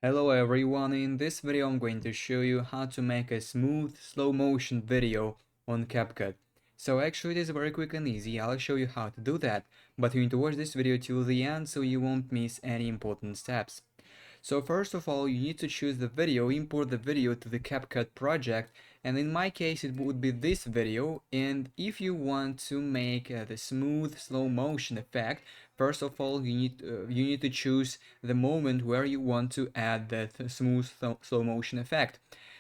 Hello everyone, in this video I'm going to show you how to make a smooth slow motion video on CapCut. So actually it is very quick and easy. I'll show you how to do that, but you need to watch this video till the end so you won't miss any important steps. So first of all, you need to choose the video, import the video to the CapCut project, and in my case it would be this video. And if you want to make the smooth slow motion effect, first of all you need to choose the moment where you want to add that smooth slow motion effect.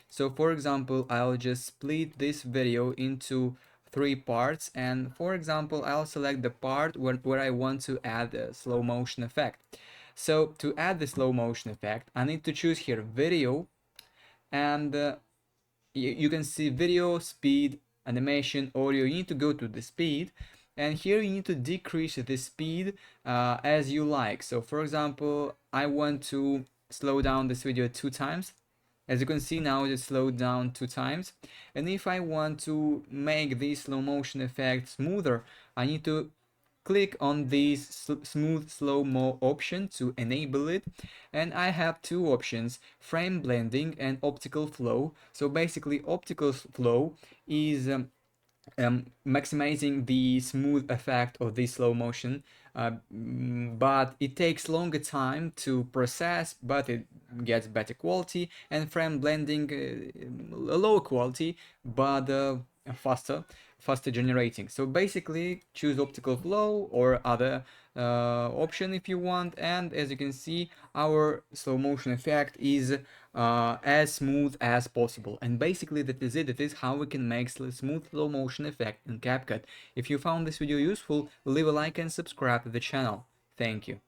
So for example, I'll just split this video into three parts, and for example I'll select the part where I want to add a slow motion effect. So to add the slow motion effect, I need to choose here video, and you can see video, speed, animation, audio. You need to go to the speed, and here you need to decrease the speed as you like. So for example, I want to slow down this video 2 times. As you can see now, it slowed down 2 times. And if I want to make this slow motion effect smoother, I need to click on this smooth slow-mo option to enable it, and I have two options: frame blending and optical flow. So basically optical flow is maximizing the smooth effect of this slow motion, but it takes longer time to process, but it gets better quality. And frame blending, lower quality, but faster generating. So basically choose optical flow or other option if you want, and as you can see, our slow motion effect is as smooth as possible. And basically that is it. That is how we can make smooth slow motion effect in CapCut. If you found this video useful, leave a like and subscribe to the channel. Thank you.